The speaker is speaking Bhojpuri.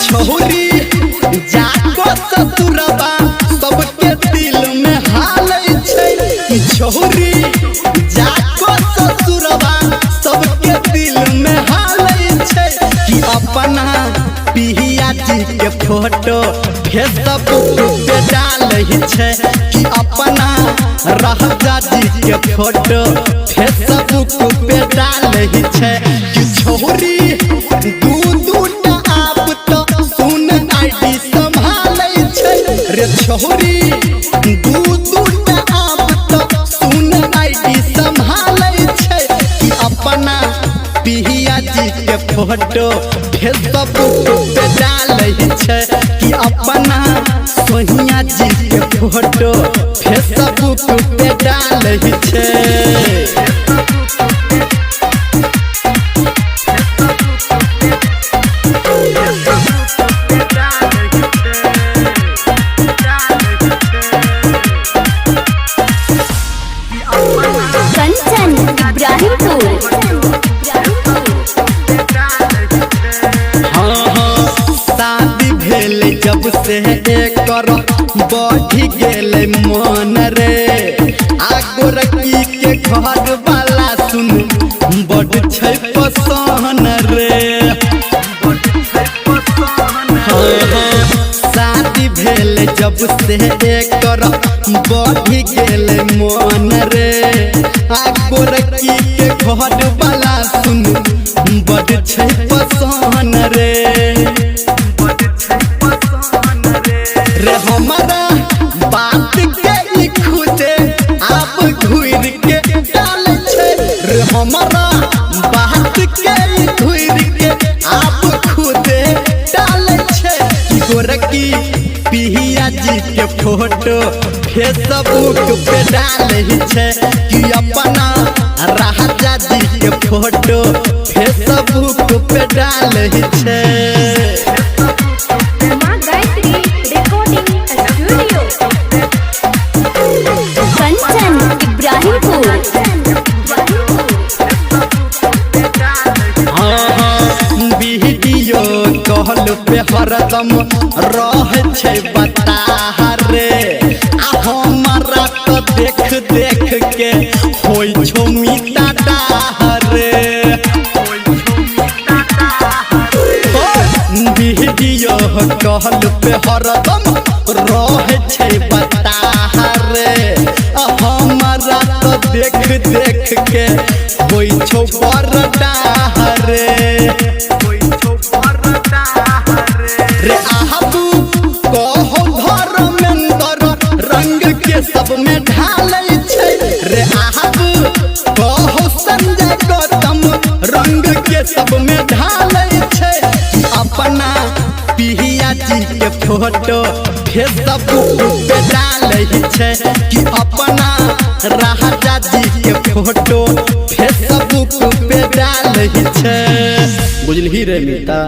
छोरी जाको ससुरबा सबके दिल में हालै छै। छोरी जाको ससुरबा सबके दिल में हालै छै कि अपना पिया जी के फोटो फेसबुक पे डालै छै कि अपना राजा जी के फोटो फेसबुक पे डालै छै कि छोरी दू आप तो सुन आईडी संभालै छै रे। छोरी दू आप तो सुन आईडी संभालै छै कि अपना पिया जी के फोटो फेसबुक पे डालै छै कि अपना सोनिया जी के फोटो फेसबुक पे डालै छै। कंचन इब्राहिमपुर। शादी भेल जब से एकर बढ़ी गेल मन रे। आगोरकी के घर वाला सुन बड़ छै पसंद रे। शादी भेल जब से एकर बढ़ी गेल मन रे। आगोरकी के घर वाला सुन बड़ छै पसंद रे। रे हमारा बात के ई खुदे आप घूर के डाले छै रे। हमारा बात के ई घूर के आप खुदे डाले छै कि गोरकी पिया जी के फोटो फेसबुक पे डाले छै कि अपना राजा जी के फोटो फेसबुक पे डाले छै। कंचन इब्राहिमपुर। वीडियो कॉल पे हरदम रह छै बता रे। हमारा तो देख देख के होई छो मीता रे। वीडियो कॉल पे हरदम रह छै बता रे। हमारा तो देख देख के होई छो बरडा रे। रे आहबू कहो धर्मेंद्र रंग के सब में ढालै छै रे। आहबू कहो संजय गौतम रंग के सब में ढालै छै कि अपना पिया जी के फोटो फेसबुक पे डालै छै कि अपना राजा जी के फोटो फेसबुक पे डालै छै। बुझलही रे मीता।